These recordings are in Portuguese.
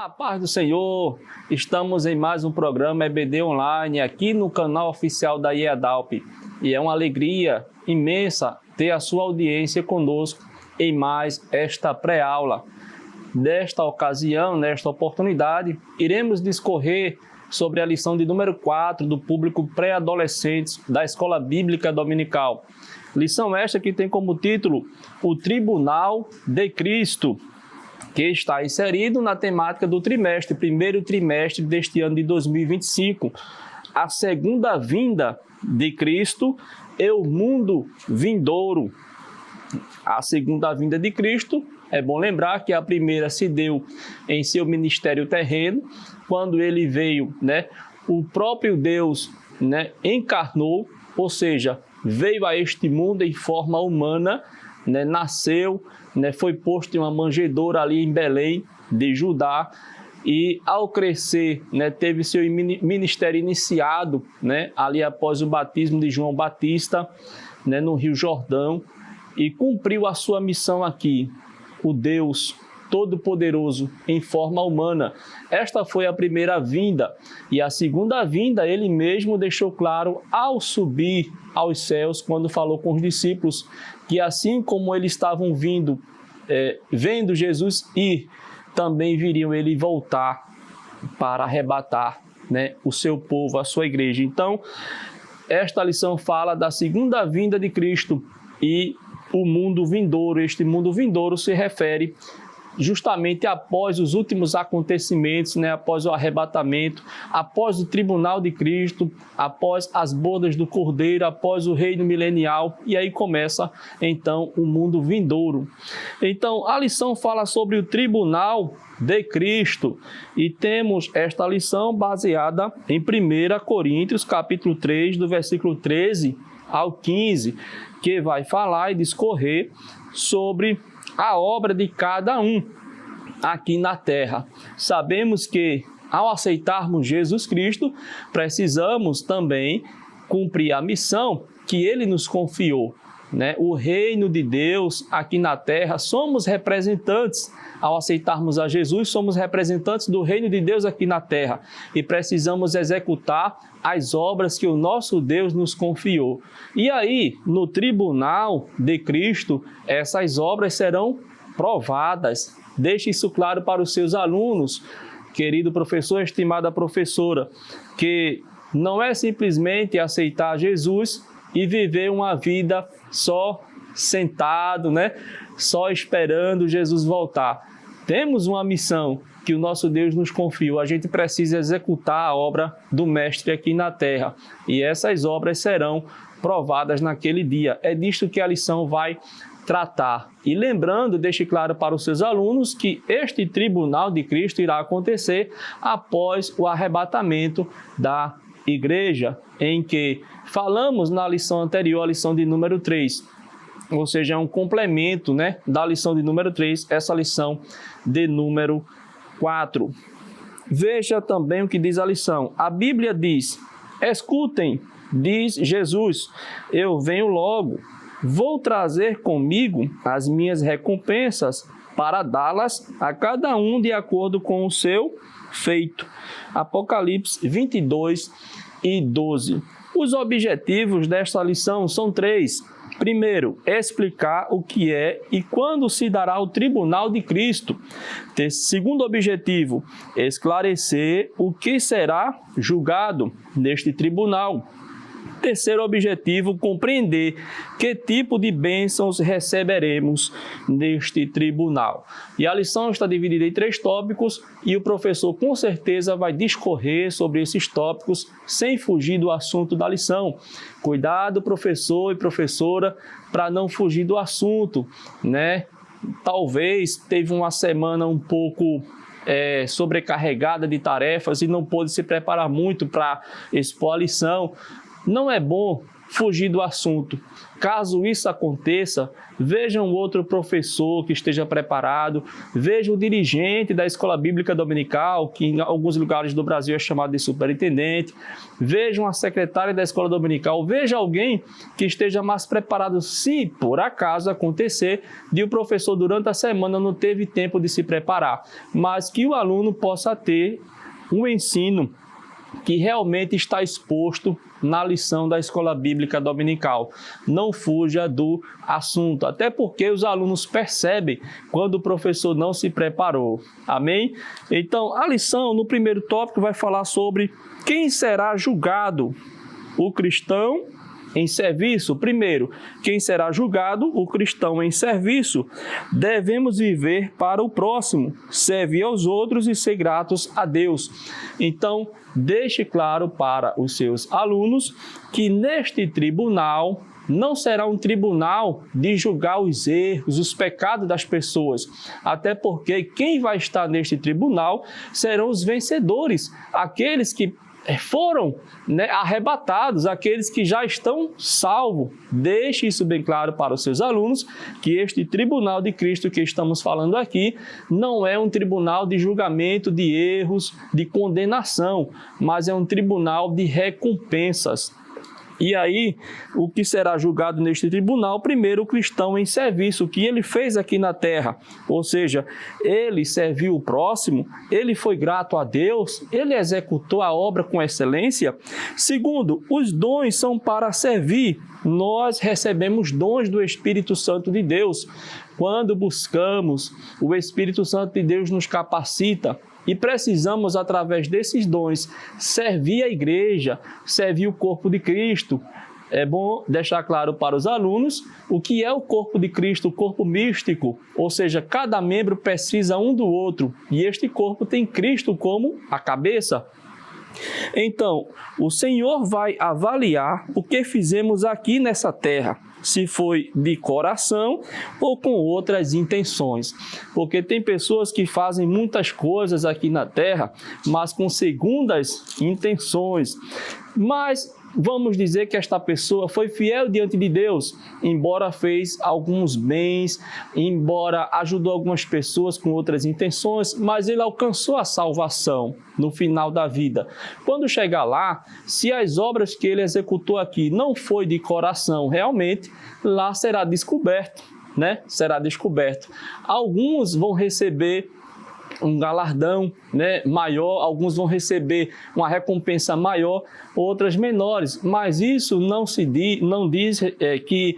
A paz do Senhor, estamos em mais um programa EBD Online aqui no canal oficial da IEDALP e é uma alegria imensa ter a sua audiência conosco em mais esta pré-aula. Nesta ocasião, nesta oportunidade, iremos discorrer sobre a lição de número 4 do público pré-adolescentes da Escola Bíblica Dominical. Lição esta que tem como título O Tribunal de Cristo, que está inserido na temática do primeiro trimestre deste ano de 2025, a segunda vinda de Cristo e o mundo vindouro. A segunda vinda de Cristo, é bom lembrar que a primeira se deu em seu ministério terreno, quando ele veio, o próprio Deus, encarnou, ou seja, veio a este mundo em forma humana, nasceu, foi posto em uma manjedoura ali em Belém, de Judá, e ao crescer, teve seu ministério iniciado, ali após o batismo de João Batista, no Rio Jordão, e cumpriu a sua missão aqui, o Deus Todo-Poderoso em forma humana. Esta foi a primeira vinda, e a segunda vinda ele mesmo deixou claro ao subir aos céus, quando falou com os discípulos, que assim como eles estavam vendo Jesus ir, também viriam ele voltar para arrebatar, o seu povo, a sua igreja. Então, esta lição fala da segunda vinda de Cristo e o mundo vindouro. Este mundo vindouro se refere justamente após os últimos acontecimentos, após o arrebatamento, após o tribunal de Cristo, após as bodas do Cordeiro, após o reino milenial, e aí começa então o mundo vindouro. Então a lição fala sobre o tribunal de Cristo e temos esta lição baseada em 1 Coríntios capítulo 3, do versículo 13 ao 15, que vai falar e discorrer sobre a obra de cada um aqui na terra. Sabemos que ao aceitarmos Jesus Cristo, precisamos também cumprir a missão que Ele nos confiou, O reino de Deus aqui na terra, somos representantes. Ao aceitarmos a Jesus, somos representantes do reino de Deus aqui na terra e precisamos executar as obras que o nosso Deus nos confiou. E aí, no tribunal de Cristo, essas obras serão provadas. Deixe isso claro para os seus alunos, querido professor, estimada professora, que não é simplesmente aceitar Jesus e viver uma vida só sentado, só esperando Jesus voltar. Temos uma missão que o nosso Deus nos confiou. A gente precisa executar a obra do Mestre aqui na terra. E essas obras serão provadas naquele dia. É disto que a lição vai tratar. E lembrando, deixe claro para os seus alunos que este tribunal de Cristo irá acontecer após o arrebatamento da igreja, em que falamos na lição anterior, a lição de número 3. Ou seja, é um complemento, da lição de número 3, essa lição de número 4. Veja também o que diz a lição. A Bíblia diz: escutem, diz Jesus, eu venho logo, vou trazer comigo as minhas recompensas para dá-las a cada um de acordo com o seu feito. Apocalipse 22 e 12. Os objetivos desta lição são 3. Primeiro, explicar o que é e quando se dará o tribunal de Cristo. Segundo objetivo, esclarecer o que será julgado neste tribunal. Terceiro objetivo, compreender que tipo de bênçãos receberemos neste tribunal. E a lição está dividida em 3 tópicos e o professor com certeza vai discorrer sobre esses tópicos sem fugir do assunto da lição. Cuidado, professor e professora, para não fugir do assunto, Talvez teve uma semana um pouco sobrecarregada de tarefas e não pôde se preparar muito para expor a lição. Não é bom fugir do assunto. Caso isso aconteça, veja um outro professor que esteja preparado, veja o dirigente da escola bíblica dominical, que em alguns lugares do Brasil é chamado de superintendente, veja uma secretária da escola dominical, veja alguém que esteja mais preparado se por acaso acontecer de o professor durante a semana não teve tempo de se preparar, mas que o aluno possa ter um ensino que realmente está exposto na lição da escola bíblica dominical. Não fuja do assunto, até porque os alunos percebem quando o professor não se preparou. Amém? Então, a lição, no primeiro tópico, vai falar sobre quem será julgado, o cristão em serviço. Primeiro, quem será julgado? O cristão em serviço. Devemos viver para o próximo, servir aos outros e ser gratos a Deus. Então, deixe claro para os seus alunos que neste tribunal não será um tribunal de julgar os erros, os pecados das pessoas, até porque quem vai estar neste tribunal serão os vencedores, aqueles que foram arrebatados, aqueles que já estão salvos. Deixe isso bem claro para os seus alunos, que este tribunal de Cristo que estamos falando aqui não é um tribunal de julgamento de erros, de condenação, mas é um tribunal de recompensas. E aí, o que será julgado neste tribunal? Primeiro, o cristão em serviço, o que ele fez aqui na terra. Ou seja, ele serviu o próximo, ele foi grato a Deus, ele executou a obra com excelência. Segundo, os dons são para servir. Nós recebemos dons do Espírito Santo de Deus. Quando buscamos, o Espírito Santo de Deus nos capacita. E precisamos, através desses dons, servir a igreja, servir o corpo de Cristo. É bom deixar claro para os alunos o que é o corpo de Cristo, o corpo místico, ou seja, cada membro precisa um do outro, e este corpo tem Cristo como a cabeça. Então, o Senhor vai avaliar o que fizemos aqui nessa terra, se foi de coração ou com outras intenções. Porque tem pessoas que fazem muitas coisas aqui na terra, mas com segundas intenções. Mas vamos dizer que esta pessoa foi fiel diante de Deus, embora fez alguns bens, embora ajudou algumas pessoas com outras intenções, mas ele alcançou a salvação no final da vida. Quando chegar lá, se as obras que ele executou aqui não foi de coração realmente, lá será descoberto, Será descoberto. Alguns vão receber um galardão maior, alguns vão receber uma recompensa maior, outras menores, mas isso não diz que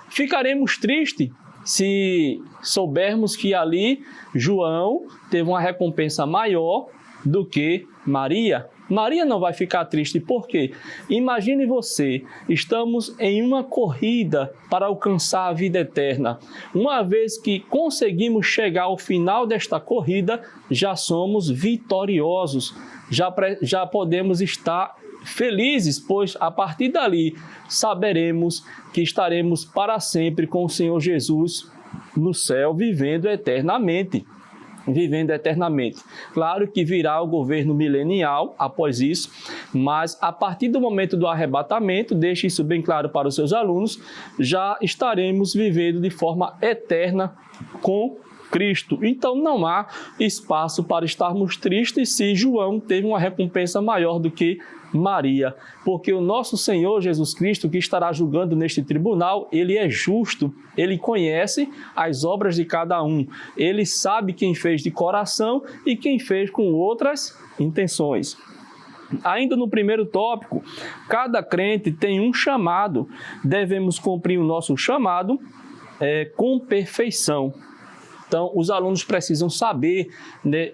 ficaremos tristes se soubermos que ali João teve uma recompensa maior do que Maria. Maria não vai ficar triste, por quê? Imagine você, estamos em uma corrida para alcançar a vida eterna. Uma vez que conseguimos chegar ao final desta corrida, já somos vitoriosos, já podemos estar felizes, pois a partir dali saberemos que estaremos para sempre com o Senhor Jesus no céu, vivendo eternamente. Claro que virá o governo milenial após isso, mas a partir do momento do arrebatamento, deixe isso bem claro para os seus alunos, já estaremos vivendo de forma eterna com Cristo. Então não há espaço para estarmos tristes se João teve uma recompensa maior do que Maria, porque o nosso Senhor Jesus Cristo, que estará julgando neste tribunal, ele é justo, ele conhece as obras de cada um, ele sabe quem fez de coração e quem fez com outras intenções. Ainda no primeiro tópico, cada crente tem um chamado, devemos cumprir o nosso chamado com perfeição. Então, os alunos precisam saber,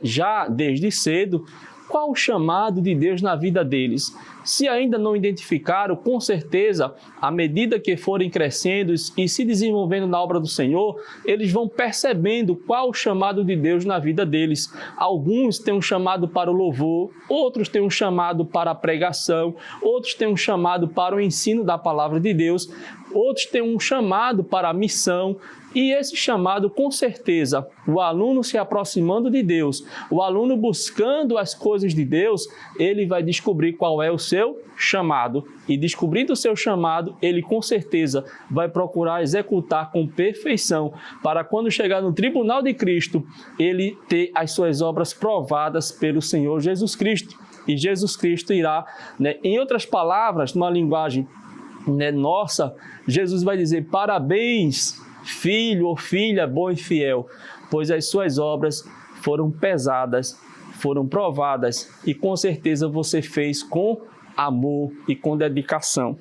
já desde cedo, qual o chamado de Deus na vida deles. Se ainda não identificaram, com certeza, à medida que forem crescendo e se desenvolvendo na obra do Senhor, eles vão percebendo qual o chamado de Deus na vida deles. Alguns têm um chamado para o louvor, outros têm um chamado para a pregação, outros têm um chamado para o ensino da palavra de Deus, outros têm um chamado para a missão. E esse chamado, com certeza, o aluno se aproximando de Deus, o aluno buscando as coisas de Deus, ele vai descobrir qual é o seu chamado. E descobrindo o seu chamado, ele com certeza vai procurar executar com perfeição, para quando chegar no tribunal de Cristo, ele ter as suas obras provadas pelo Senhor Jesus Cristo. E Jesus Cristo irá, em outras palavras, numa linguagem nossa, Jesus vai dizer: parabéns, filho ou filha bom e fiel, pois as suas obras foram pesadas, foram provadas e com certeza você fez com amor e com dedicação.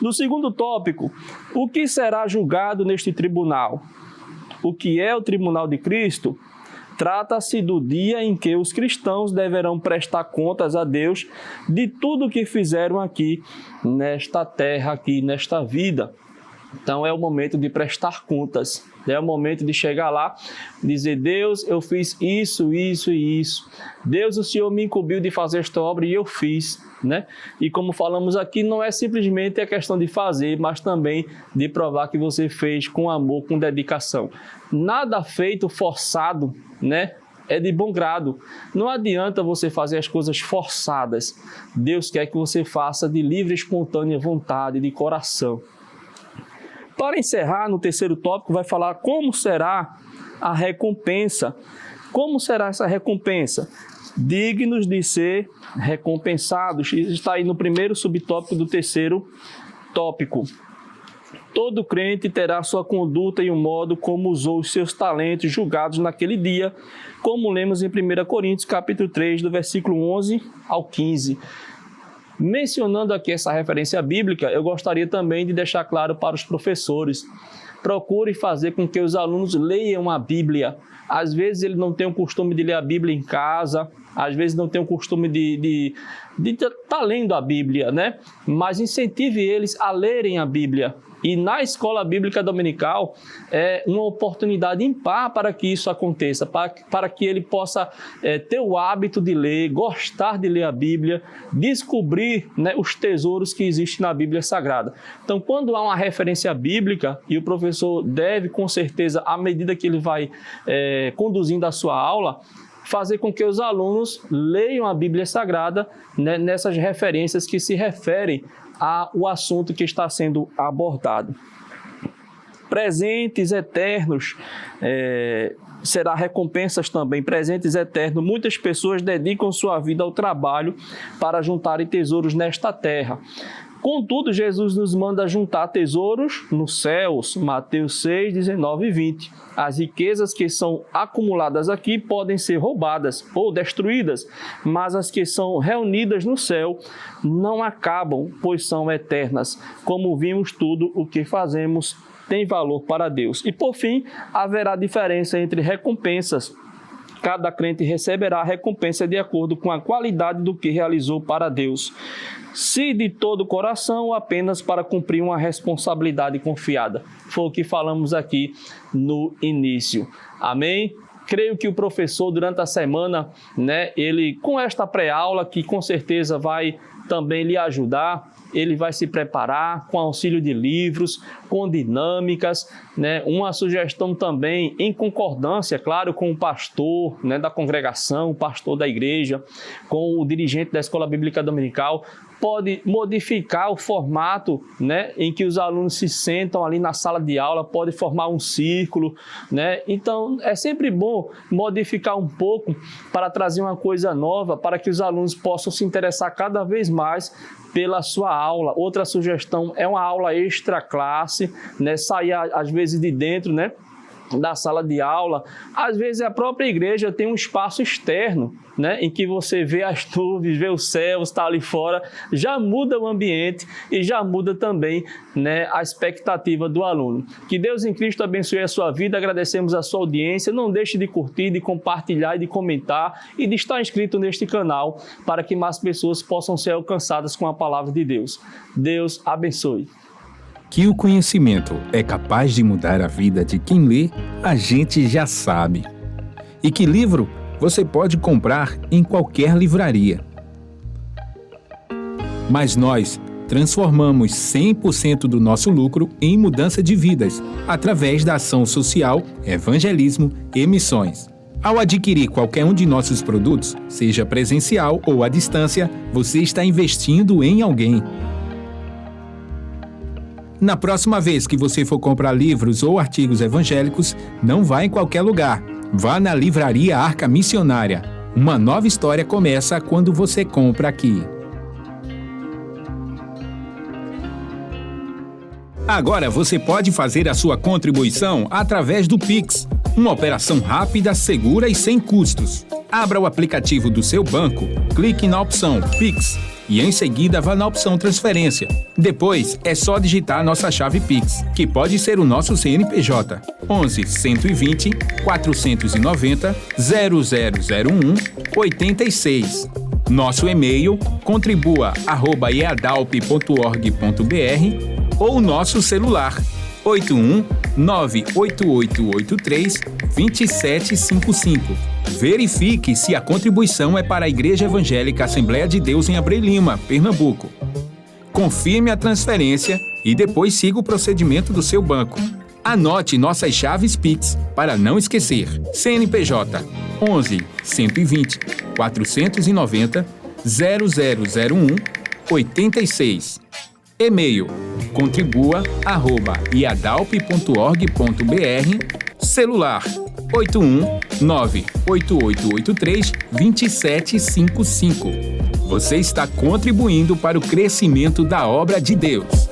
No segundo tópico, o que será julgado neste tribunal? O que é o tribunal de Cristo? Trata-se do dia em que os cristãos deverão prestar contas a Deus de tudo o que fizeram aqui nesta terra, aqui nesta vida. Então é o momento de prestar contas, é o momento de chegar lá e dizer: Deus, eu fiz isso, isso e isso. Deus, o Senhor me incumbiu de fazer esta obra e eu fiz, E como falamos aqui, não é simplesmente a questão de fazer, mas também de provar que você fez com amor, com dedicação. Nada feito forçado, é de bom grado. Não adianta você fazer as coisas forçadas. Deus quer que você faça de livre e espontânea vontade, de coração. Para encerrar, no terceiro tópico, vai falar como será a recompensa. Como será essa recompensa? Dignos de ser recompensados. Isso está aí no primeiro subtópico do terceiro tópico. Todo crente terá sua conduta e o modo como usou os seus talentos julgados naquele dia, como lemos em 1 Coríntios, capítulo 3, do versículo 11 ao 15. Mencionando aqui essa referência bíblica, eu gostaria também de deixar claro para os professores: procure fazer com que os alunos leiam a Bíblia. Às vezes ele não tem o costume de ler a Bíblia em casa, às vezes não tem o costume de estar lendo a Bíblia, Mas incentive eles a lerem a Bíblia. E na escola bíblica dominical é uma oportunidade ímpar para que isso aconteça, para que ele possa ter o hábito de ler, gostar de ler a Bíblia, descobrir os tesouros que existem na Bíblia Sagrada. Então, quando há uma referência bíblica, e o professor deve, com certeza, à medida que ele vai conduzindo a sua aula, fazer com que os alunos leiam a Bíblia Sagrada nessas referências que se referem ao assunto que está sendo abordado. Presentes eternos, será recompensas também, presentes eternos. Muitas pessoas dedicam sua vida ao trabalho para juntarem tesouros nesta terra. Contudo, Jesus nos manda juntar tesouros nos céus, Mateus 6, 19 e 20. As riquezas que são acumuladas aqui podem ser roubadas ou destruídas, mas as que são reunidas no céu não acabam, pois são eternas. Como vimos, tudo o que fazemos tem valor para Deus. E por fim, haverá diferença entre recompensas. Cada crente receberá a recompensa de acordo com a qualidade do que realizou para Deus. Se de todo o coração ou apenas para cumprir uma responsabilidade confiada. Foi o que falamos aqui no início. Amém? Creio que o professor, durante a semana, ele, com esta pré-aula, que com certeza vai também lhe ajudar, ele vai se preparar com auxílio de livros, com dinâmicas, uma sugestão também em concordância, claro, com o pastor da congregação, o pastor da igreja, com o dirigente da Escola Bíblica Dominical. Pode modificar o formato em que os alunos se sentam ali na sala de aula, pode formar um círculo, Então, é sempre bom modificar um pouco para trazer uma coisa nova, para que os alunos possam se interessar cada vez mais pela sua aula. Outra sugestão é uma aula extra classe, sair às vezes de dentro, da sala de aula. Às vezes a própria igreja tem um espaço externo, em que você vê as nuvens, vê o céu, está ali fora, já muda o ambiente e já muda também a expectativa do aluno. Que Deus em Cristo abençoe a sua vida, agradecemos a sua audiência, não deixe de curtir, de compartilhar e de comentar e de estar inscrito neste canal para que mais pessoas possam ser alcançadas com a palavra de Deus. Deus abençoe. Que o conhecimento é capaz de mudar a vida de quem lê, a gente já sabe. E que livro você pode comprar em qualquer livraria. Mas nós transformamos 100% do nosso lucro em mudança de vidas, através da ação social, evangelismo e missões. Ao adquirir qualquer um de nossos produtos, seja presencial ou à distância, você está investindo em alguém. Na próxima vez que você for comprar livros ou artigos evangélicos, não vá em qualquer lugar. Vá na Livraria Arca Missionária. Uma nova história começa quando você compra aqui. Agora você pode fazer a sua contribuição através do Pix, uma operação rápida, segura e sem custos. Abra o aplicativo do seu banco, clique na opção Pix e em seguida vá na opção Transferência. Depois é só digitar nossa chave Pix, que pode ser o nosso CNPJ 11 120 490 0001 86. Nosso e-mail contribua@eadalp.org.br ou nosso celular 81 98883 2755. Verifique se a contribuição é para a Igreja Evangélica Assembleia de Deus em Abreu Lima, Pernambuco. Confirme a transferência e depois siga o procedimento do seu banco. Anote nossas chaves Pix para não esquecer. CNPJ 11 120 490 0001 86. E-mail contribua@iadalp.org.br. Celular 81 98883 2755. Você está contribuindo para o crescimento da obra de Deus.